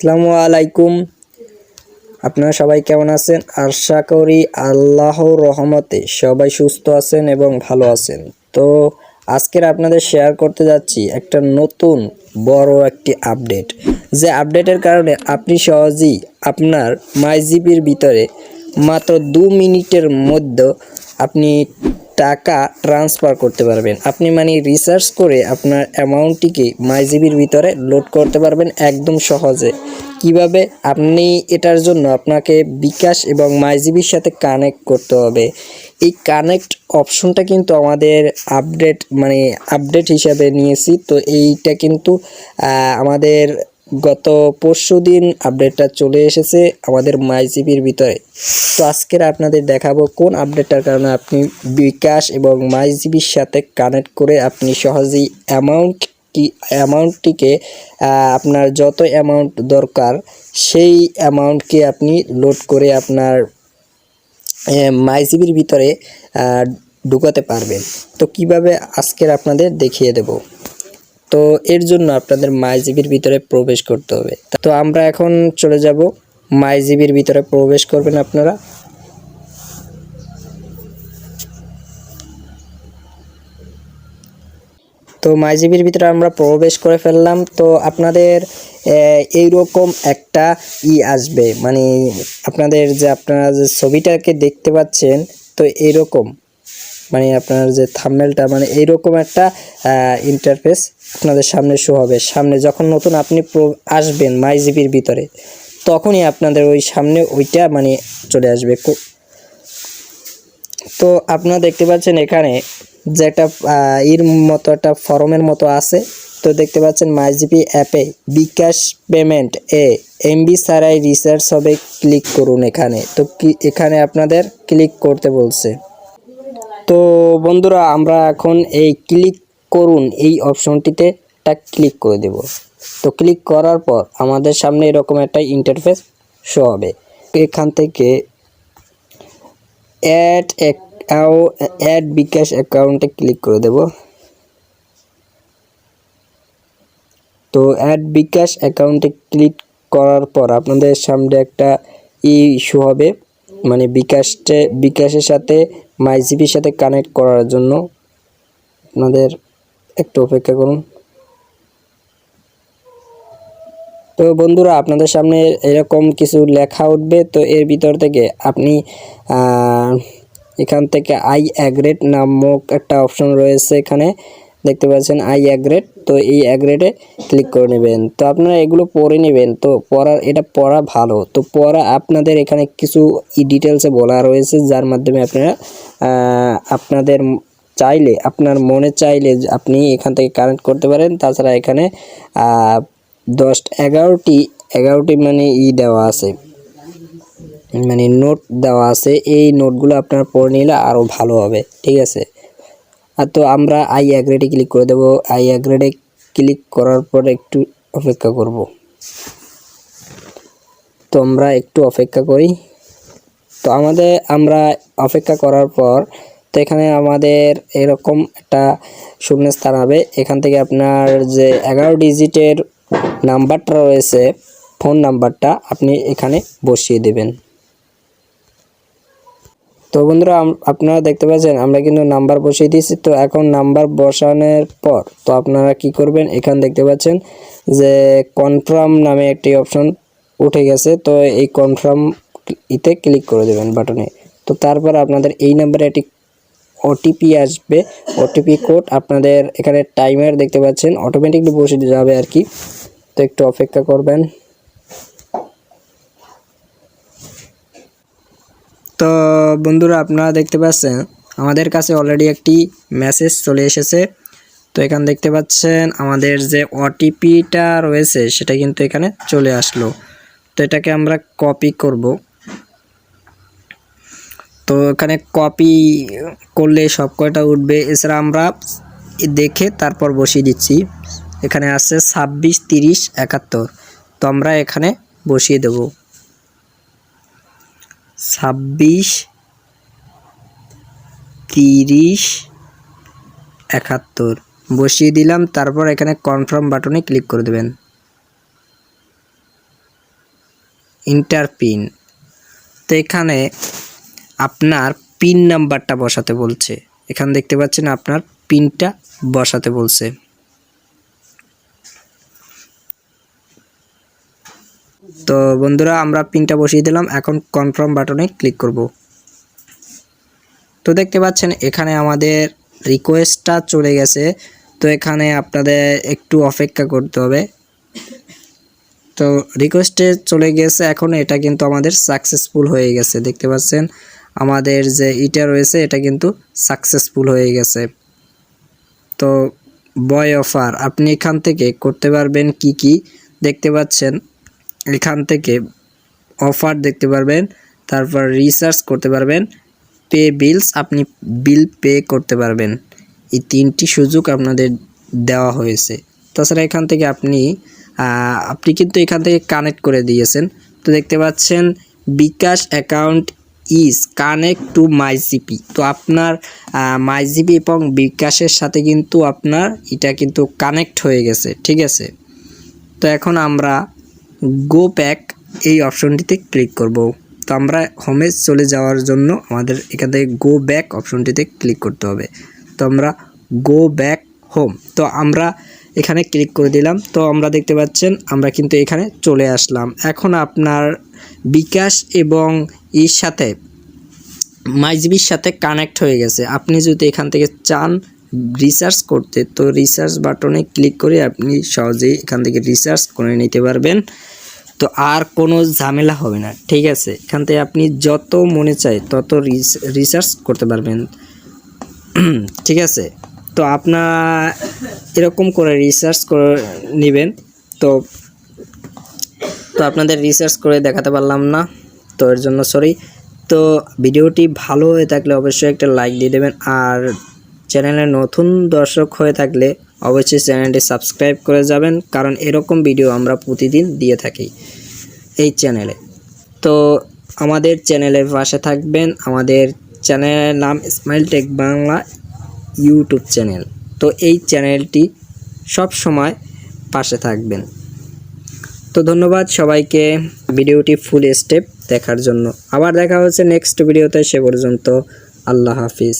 আসসালামু আলাইকুম। আপনারা সবাই কেমন আছেন? আশা করি আল্লাহর রহমতে সবাই সুস্থ আছেন এবং ভালো আছেন। তো আজকের আপনাদের শেয়ার করতে যাচ্ছি একটা নতুন বড় একটি আপডেট, যে আপডেটের কারণে আপনি সহজেই আপনার মাইজিবির ভিতরে মাত্র 2 মিনিটের মধ্যে আপনি টাকা ট্রান্সফার করতে পারবেন। আপনি রিসার্চ করে আপনার অ্যামাউন্টটিকে মাইজিবির ভিতরে লোড করতে পারবেন একদম সহজে। কিভাবে? আপনি এটার জন্য আপনাকে বিকাশ এবং মাইজিবির সাথে কানেক্ট করতে হবে। এই কানেক্ট অপশনটা কিন্তু আমাদের আপডেট হিসাবে নিয়েছি। তো এইটা কিন্তু আমাদের গত পরশুদিন আপডেটটা চলে এসেছে আমাদের মাইজিবির ভিতরে। তো আজকের আপনাদের দেখাবো কোন আপডেটটার কারণে আপনি বিকাশ এবং মাইজিবির সাথে কানেক্ট করে আপনি সহজেই অ্যামাউন্টটিকে আপনার যত অ্যামাউন্ট দরকার সেই অ্যামাউন্টকে আপনি লোড করে আপনার মাইজিবির ভিতরে ঢুকাতে পারবেন। তো কিভাবে আজকের আপনাদের দেখিয়ে দেব। তো এর জন্য আপনাদের মাইজিবির ভিতরে প্রবেশ করতে হবে। তো আমরা এখন চলে যাব মাইজিবির ভিতরে প্রবেশ করবেন আপনারা। তো মাইজিবির ভিতরে আমরা প্রবেশ করে ফেললাম। তো আপনাদের এইরকম একটা আসবে, আপনাদের যে আপনারা যে ছবিটাকে দেখতে পাচ্ছেন, তো এইরকম আপনার যে থাম্বনেলটা এইরকম একটা ইন্টারফেস আপনাদের সামনে শো হবে। সামনে যখন নতুন আপনি আসবেন মাইজিবির ভিতরে, তখনই আপনাদের ওই সামনে ওইটা চলে আসবে। তো আপনারা দেখতে পাচ্ছেন এখানে যে একটা মতো একটা ফর্মের মতো আছে। তো দেখতে পাচ্ছেন মাইজিবি অ্যাপে বিকাশ পেমেন্ট এমবি ছাড়াই রিসার্চ হবে, ক্লিক করুন এখানে। তো এখানে আপনাদের ক্লিক করতে বলছে। তো বন্ধুরা, আমরা এখন এই ক্লিক করুন এই অপশনটিতে ক্লিক করে দেব। তো ক্লিক করার পর আমাদের সামনে এরকম একটা ইন্টারফেস শো হবে। এখান থেকে অ্যাড বিকাশ অ্যাকাউন্টে ক্লিক করে দেব। তো অ্যাড বিকাশ অ্যাকাউন্টে ক্লিক করার পর আপনাদের সামনে একটা ইস্যু হবে, বিকাশের সাথে মাইজিবির সাথে কানেক্ট করার জন্য আপনাদের একটু অপেক্ষা করুন। তো বন্ধুরা, আপনাদের সামনে এরকম কিছু লেখা উঠবে। তো এর ভিতর থেকে আপনি এখান থেকে আই অ্যাগ্রেড নামক একটা অপশন রয়েছে, এখানে দেখতে পাচ্ছেন আই অ্যাগ্রেড। তো এই অ্যাগ্রেডে ক্লিক করে নেবেন। তো আপনারা এগুলো পড়ে নেবেন। তো এটা পড়া ভালো। তো পড়া আপনাদের এখানে কিছু ডিটেলসে বলা রয়েছে, যার মাধ্যমে আপনারা আপনাদের চাইলে আপনার মনে চাইলে আপনি এখান থেকে কানেক্ট করতে পারেন। তাছাড়া এখানে 11টি দেওয়া আছে, নোট দেওয়া আছে। এই নোটগুলো আপনারা পড়ে নিলে আরও ভালো হবে, ঠিক আছে। তো আমরা আই অ্যাগ্রেডে ক্লিক করে দেব। আই অ্যাগ্রেডে ক্লিক করার পর একটু অপেক্ষা করব। তো আমরা একটু অপেক্ষা করি। তো আমরা অপেক্ষা করার পর তো এখানে আমাদের এরকম একটা শূন্যস্থান হবে। এখান থেকে আপনার যে 11 ডিজিটের নাম্বারটা রয়েছে, ফোন নাম্বারটা আপনি এখানে বসিয়ে দেবেন। তো বন্ধুরা, আপনারা দেখতে পাচ্ছেন আমরা কিন্তু নাম্বার বসিয়ে দিয়েছি। তো এখন নাম্বার বসানোর পর তো আপনারা কি করবেন, এখানে দেখতে পাচ্ছেন যে কনফার্ম নামে একটি অপশন উঠে গেছে। তো এই কনফার্ম ইতে ক্লিক করে দেবেন বাটনে। তো তারপর আপনাদের এই নাম্বারে একটি ওটিপি আসবে, ওটিপি কোড আপনাদের এখানে টাইমার দেখতে পাচ্ছেন অটোমেটিকলি বসে যাবে আর কি। তো একটু অপেক্ষা করবেন। তো বন্ধুরা, আপনারা দেখতে পাচ্ছেন আমাদের কাছে অলরেডি একটি মেসেজ চলে এসেছে। তো এখানে দেখতে পাচ্ছেন আমাদের যে ওটিপিটা রয়েছে সেটা কিন্তু এখানে চলে আসলো। তো এটাকে আমরা কপি করব। তো এখানে কপি করলে সব কয়টা উঠবে, এছাড়া আমরা দেখে তারপর বসিয়ে দিচ্ছি। এখানে আছে 26 30 71। তো আমরা এখানে বসিয়ে দেব 26 30 71 বসিয়ে দিলাম। তারপর এখানে কনফার্ম বাটনে ক্লিক করে দেবেন। Inter pin. তো এখানে আপনার পিন নাম্বারটা বসাতে বলছে। এখানে দেখতে পাচ্ছেন আপনার পিনটা বসাতে বলছে। তো বন্ধুরা আমরা পিনটা বসিয়ে দিলাম, এখন কনফার্ম বাটনে ক্লিক করব। তো দেখতে পাচ্ছেন এখানে আমাদের রিকোয়েস্টটা চলে গেছে। তো এখানে আপনাদের একটু অপেক্ষা করতে হবে। তো রিকোয়েস্টে চলে গেছে, এখন এটা কিন্তু আমাদের সাকসেসফুল হয়ে গেছে। দেখতে পাচ্ছেন আমাদের যে এটা রয়েছে এটা কিন্তু সাকসেসফুল হয়ে গেছে। তো বয় অফার আপনি এখান থেকে করতে পারবেন কি কি দেখতে পাচ্ছেন, এখান থেকে অফার দেখতে পারবেন, তারপর রিসার্চ করতে পারবেন, পে বিলস আপনি বিল পে করতে পারবেন। এই তিনটি সুযোগ আপনাদের দেওয়া হয়েছে। তাছাড়া এখান থেকে আপনি কিন্তু এখান থেকে কানেক্ট করে দিয়েছেন। তো দেখতে পাচ্ছেন bKash account is connect to my GP. তো আপনার মাই জিপি এবং বিকাশের সাথে কিন্তু আপনার এটা কিন্তু কানেক্ট হয়ে গেছে, ঠিক আছে। তো এখন আমরা গো ব্যাক এই অপশনটিতে ক্লিক করব। তো আমরা হোমে চলে যাওয়ার জন্য আমাদের এখান থেকে গো ব্যাক অপশনটিতে ক্লিক করতে হবে। তো আমরা গো ব্যাক হোম, তো আমরা এখানে ক্লিক করে দিলাম। তো আমরা দেখতে পাচ্ছেন আমরা কিন্তু এখানে চলে আসলাম। এখন আপনার বিকাশ এবং এর সাথে মাইজিবির সাথে কানেক্ট হয়ে গেছে। আপনি যদি এখান থেকে চান রিসার্চ করতে, তো রিসার্চ বাটনে ক্লিক করে আপনি সহজেই এখান থেকে রিসার্চ করে নিতে পারবেন। তো আর কোনো ঝামেলা হবে না, ঠিক আছে। এখান থেকে আপনি যত মনে চায় তত রিসার্চ করতে পারবেন, ঠিক আছে। তো আপনার এরকম করে রিসার্চ করে নেবেন। তো আপনাদের রিসার্চ করে দেখাতে পারলাম না, তো এর জন্য সরি। তো ভিডিওটি ভালো হয়ে থাকলে অবশ্যই একটা লাইক দিয়ে দেবেন, আর চ্যানেলে নতুন দর্শক হয়ে থাকলে অবশ্যই চ্যানেলটি সাবস্ক্রাইব করে যাবেন, কারণ এরকম ভিডিও আমরা প্রতিদিন দিয়ে থাকি এই চ্যানেলে। তো আমাদের চ্যানেলের পাশে থাকবেন। আমাদের চ্যানেলের নাম এসমাইল টেক বাংলা ইউটিউব চ্যানেল। তো এই চ্যানেলটি সব সময় পাশে থাকবেন। তো ধন্যবাদ সবাইকে ভিডিওটি ফুল স্টেপ দেখার জন্য। আবার দেখা হচ্ছে নেক্সট ভিডিওতে, সে পর্যন্ত আল্লাহ হাফিজ।